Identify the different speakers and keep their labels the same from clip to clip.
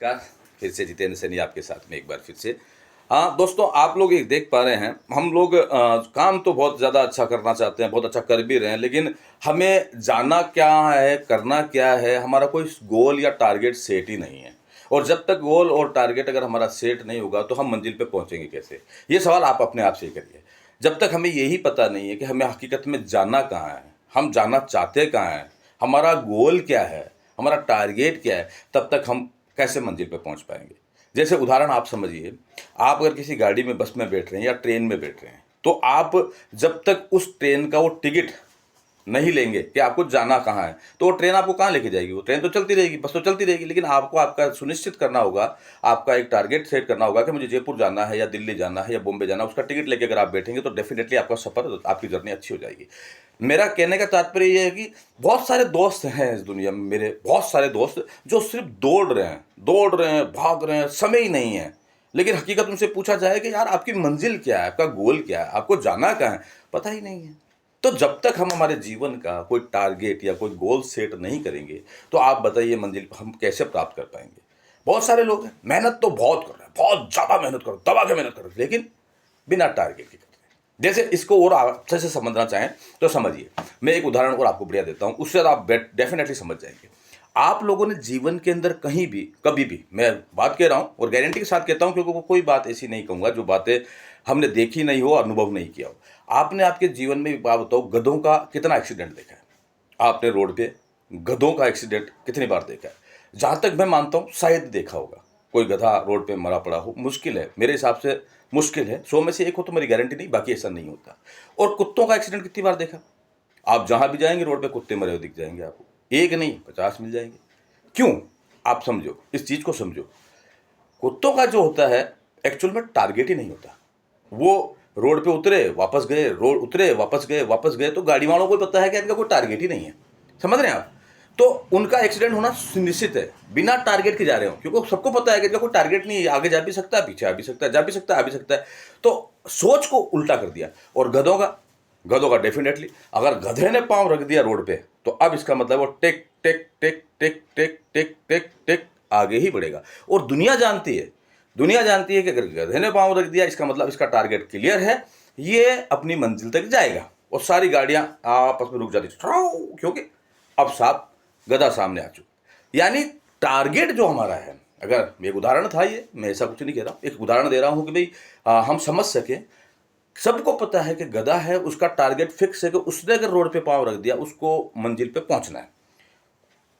Speaker 1: नमस्कार। फिर से जितेंद्र सैनी आपके साथ में एक बार फिर से। हाँ दोस्तों, आप लोग एक देख पा रहे हैं, हम लोग काम तो बहुत ज़्यादा अच्छा करना चाहते हैं, बहुत अच्छा कर भी रहे हैं, लेकिन हमें जाना क्या है, करना क्या है, हमारा कोई गोल या टारगेट सेट ही नहीं है। और जब तक गोल और टारगेट अगर हमारा सेट नहीं होगा तो हम मंजिल पे पहुंचेंगे कैसे? ये सवाल आप अपने आप से ही करिए। जब तक हमें यही पता नहीं है कि हमें हकीकत में जाना कहाँ है, हम जाना चाहते कहाँ हैं, हमारा गोल क्या है, हमारा टारगेट क्या है, तब तक हम कैसे मंजिल पे पहुंच पाएंगे? जैसे उदाहरण आप समझिए, आप अगर किसी गाड़ी में, बस में बैठ रहे हैं या ट्रेन में बैठ रहे हैं, तो आप जब तक उस ट्रेन का वो टिकट नहीं लेंगे कि आपको जाना कहाँ है, तो वो ट्रेन आपको कहाँ लेके जाएगी? वो ट्रेन तो चलती रहेगी, बस तो चलती रहेगी, लेकिन आपको आपका सुनिश्चित करना होगा, आपका एक टारगेट सेट करना होगा कि मुझे जयपुर जाना है या दिल्ली जाना है या बॉम्बे जाना है। उसका टिकट लेके अगर आप बैठेंगे तो डेफिनेटली आपका सफ़र, आपकी जर्नी अच्छी हो जाएगी। मेरा कहने का तात्पर्य ये है कि बहुत सारे दोस्त हैं इस दुनिया में, मेरे बहुत सारे दोस्त जो सिर्फ दौड़ रहे हैं, भाग रहे हैं, समय ही नहीं है। लेकिन हकीकत उनसे पूछा जाए कि यार आपकी मंजिल क्या है, आपका गोल क्या है, आपको जाना कहाँ है, पता ही नहीं है। तो जब तक हम हमारे जीवन का कोई टारगेट या कोई गोल सेट नहीं करेंगे, तो आप बताइए मंजिल हम कैसे प्राप्त कर पाएंगे? बहुत सारे लोग हैं, मेहनत तो बहुत कर रहे हैं, बहुत ज़्यादा मेहनत कर रहे हैं, दबा के मेहनत कर रहे हैं, लेकिन बिना टारगेट के कर रहे हैं। जैसे इसको और अच्छे से समझना चाहें तो समझिए, मैं एक उदाहरण और आपको बढ़िया देता हूँ, उससे आप डेफिनेटली समझ जाएंगे। आप लोगों ने जीवन के अंदर कहीं भी, कभी भी, मैं बात कह रहा हूँ और गारंटी के साथ कहता हूँ, क्योंकि कोई बात ऐसी नहीं कहूँगा जो बातें हमने देखी नहीं हो, अनुभव नहीं किया हो। आपने आपके जीवन में एक बात बताओ, गधों का कितना एक्सीडेंट देखा है? आपने रोड पे गधों का एक्सीडेंट कितनी बार देखा है? जहाँ तक मैं मानता हूँ शायद देखा होगा कोई गधा रोड पे मरा पड़ा हो, मुश्किल है, मेरे हिसाब से मुश्किल है, 100 में से एक हो तो मेरी गारंटी नहीं, बाकी ऐसा नहीं होता। और कुत्तों का एक्सीडेंट कितनी बार देखा? आप जहाँ भी जाएंगे रोड पे कुत्ते मरे हुए दिख जाएंगे आपको, एक नहीं 50 मिल जाएंगे। क्यों? आप समझो, इस चीज़ को समझो। कुत्तों का जो होता है, एक्चुअल में टारगेट ही नहीं होता। वो रोड पे उतरे वापस गए, रोड उतरे वापस गए, वापस गए, तो गाड़ी वालों को पता है कि इनका कोई टारगेट ही नहीं है। समझ रहे हैं आप? तो उनका एक्सीडेंट होना सुनिश्चित है, बिना टारगेट के जा रहे हो, क्योंकि सबको पता है कि इनका कोई टारगेट नहीं है, आगे जा भी सकता है, पीछे आ भी सकता है, जा भी सकता है, आ भी सकता है। तो सोच को उल्टा कर दिया। और गधों का डेफिनेटली, अगर गधे ने पांव रख दिया रोड पे, तो अब इसका मतलब वो tech tech tech tech tech tech tech tech आगे ही बढ़ेगा। और दुनिया जानती है कि अगर गधे ने पांव रख दिया, इसका मतलब इसका टारगेट क्लियर है, ये अपनी मंजिल तक जाएगा। और सारी गाड़ियां आपस में रुक जाती, क्योंकि अब साफ गधा सामने आ चुका। यानी टारगेट जो हमारा है, अगर एक उदाहरण था, ये मैं ऐसा कुछ नहीं कह रहा, एक उदाहरण दे रहा हूं कि भाई हम समझ सके। सबको पता है कि गधा है, उसका टारगेट फिक्स है कि उसने अगर रोड पे पांव रख दिया, उसको मंजिल पे पहुंचना है।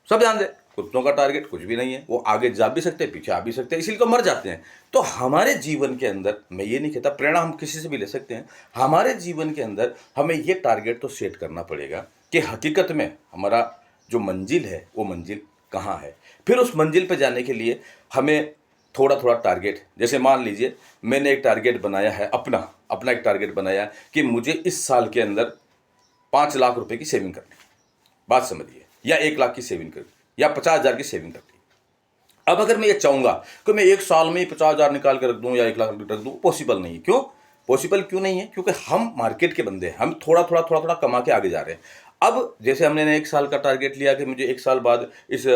Speaker 1: सब ध्यान दें, कुत्तों का टारगेट कुछ भी नहीं है, वो आगे जा भी सकते हैं, पीछे आ भी सकते हैं, इसीलिए तो मर जाते हैं। तो हमारे जीवन के अंदर, मैं ये नहीं कहता, प्रेरणा हम किसी से भी ले सकते हैं, हमारे जीवन के अंदर हमें ये टारगेट तो सेट करना पड़ेगा कि हकीकत में हमारा जो मंजिल है वो मंजिल कहाँ है। फिर उस मंजिल पर जाने के लिए हमें थोड़ा थोड़ा टारगेट, जैसे मान लीजिए मैंने एक टारगेट बनाया है, अपना अपना एक टारगेट बनाया कि मुझे इस साल के अंदर 5 लाख रुपए की सेविंग करनी है। बात समझिए, या 1 लाख की सेविंग करनी, या 50,000 की सेविंग करनी। अब अगर मैं ये चाहूंगा कि मैं एक साल में ही 50,000 निकाल के रख दूं या 1 लाख रख दूं, पॉसिबल नहीं है। क्यों पॉसिबल क्यों नहीं है? क्योंकि हम मार्केट के बंदे हैं, हम थोड़ा थोड़ा कमा के आगे जा रहे हैं। अब जैसे हमने 1 साल का टारगेट लिया कि मुझे 1 साल बाद इस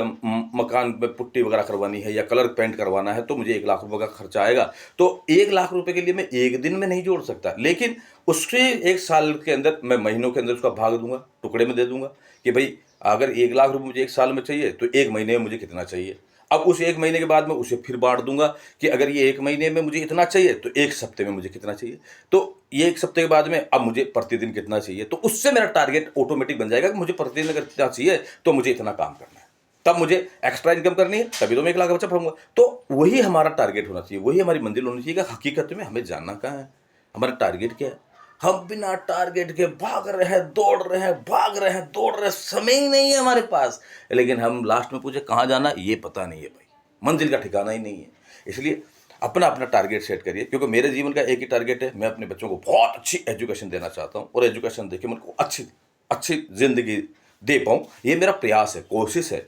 Speaker 1: मकान में पुट्टी वगैरह करवानी है या कलर पेंट करवाना है, तो मुझे 1 लाख रुपए का खर्चा आएगा। तो 1 लाख रुपए के लिए मैं एक दिन में नहीं जोड़ सकता, लेकिन उसके 1 साल के अंदर, मैं महीनों के अंदर उसका भाग दूंगा, टुकड़े में दे दूंगा कि भाई अगर 1 लाख रुपए मुझे 1 साल में चाहिए तो 1 महीने में मुझे कितना चाहिए। अब उस 1 महीने के बाद में उसे फिर बांट दूंगा कि अगर ये 1 महीने में मुझे इतना चाहिए तो 1 सप्ते में मुझे कितना चाहिए, तो ये 1 सप्ते के बाद में अब मुझे प्रतिदिन कितना चाहिए। तो उससे मेरा टारगेट ऑटोमेटिक बन जाएगा कि मुझे प्रतिदिन अगर इतना चाहिए तो मुझे इतना काम करना है, तब मुझे एक्स्ट्रा इनकम करनी है, तभी तो मैं 1 लाख बचा पाऊंगा। तो वही हमारा टारगेट होना चाहिए, वही हमारी मंजिल होनी चाहिए कि हकीकत में हमें जानना कहाँ है, हमारा टारगेट क्या है। हम बिना टारगेट के भाग रहे हैं, दौड़ रहे हैं, भाग रहे हैं, दौड़ रहे हैं, समय ही नहीं है हमारे पास। लेकिन हम लास्ट में पूछे कहाँ जाना, ये पता नहीं है भाई, मंजिल का ठिकाना ही नहीं है। इसलिए अपना अपना टारगेट सेट करिए, क्योंकि मेरे जीवन का एक ही टारगेट है, मैं अपने बच्चों को बहुत अच्छी एजुकेशन देना चाहता हूँ, और एजुकेशन देके मैं उनको अच्छी अच्छी जिंदगी दे पाऊँ, ये मेरा प्रयास है, कोशिश है।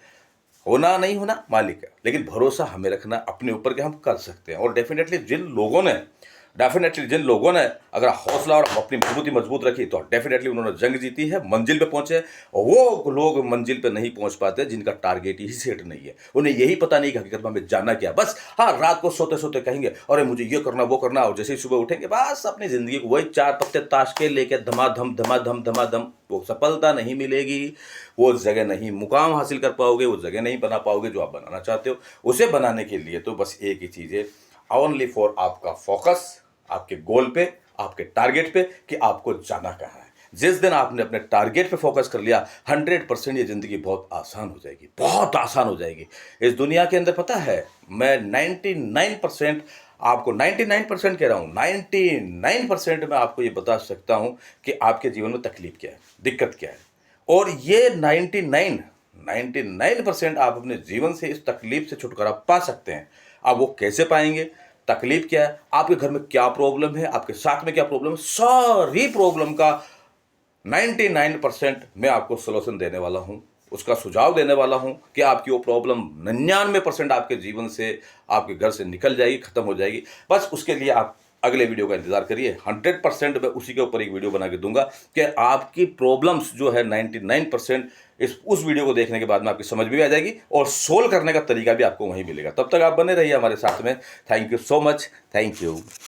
Speaker 1: होना नहीं होना मालिक है, लेकिन भरोसा हमें रखना अपने ऊपर कि हम कर सकते हैं। और डेफिनेटली जिन लोगों ने डेफिनेटली जिन लोगों ने अगर हौसला और अपनी मजबूती मजबूत रखी तो डेफिनेटली उन्होंने जंग जीती है, मंजिल पे पहुंचे। और वो लोग मंजिल पे नहीं पहुंच पाते जिनका टारगेट ही सेट नहीं है, उन्हें यही पता नहीं कि हकीकत में हमें जाना क्या। बस हाँ, रात को सोते सोते कहेंगे अरे मुझे ये करना वो करना, और जैसे ही सुबह उठेंगे बस अपनी जिंदगी को वही 4 पत्ते ताश के लेके धमाधम धमाधम धमाधम, वो सफलता नहीं मिलेगी, वो जगह नहीं मुकाम हासिल कर पाओगे, वो जगह नहीं बना पाओगे जो आप बनाना चाहते हो। उसे बनाने के लिए तो बस एक ही चीज़ है, ओनली फॉर आपका फोकस आपके गोल पे, आपके टारगेट पे, कि आपको जाना कहाँ है। जिस दिन आपने अपने टारगेट पे फोकस कर लिया, 100% ये ज़िंदगी बहुत आसान हो जाएगी, बहुत आसान हो जाएगी। इस दुनिया के अंदर पता है, मैं 99% आपको 99% कह रहा हूँ, 99% मैं आपको ये बता सकता हूँ कि आपके जीवन में तकलीफ क्या है, दिक्कत क्या है। और ये 99% आप अपने जीवन से इस तकलीफ से छुटकारा पा सकते हैं। अब वो कैसे पाएंगे, तकलीफ क्या है, आपके घर में क्या प्रॉब्लम है, आपके साथ में क्या प्रॉब्लम है, सारी प्रॉब्लम का 99% मैं आपको सोल्यूशन देने वाला हूं, उसका सुझाव देने वाला हूं कि आपकी वो प्रॉब्लम 99% आपके जीवन से, आपके घर से निकल जाएगी, खत्म हो जाएगी। बस उसके लिए आप अगले वीडियो का इंतजार करिए, 100% मैं उसी के ऊपर एक वीडियो बना के दूंगा कि आपकी प्रॉब्लम्स जो है 99% उस वीडियो को देखने के बाद में आपकी समझ में भी आ जाएगी और सोल्व करने का तरीका भी आपको वहीं मिलेगा। तब तक आप बने रहिए हमारे साथ में। Thank you so much, thank you.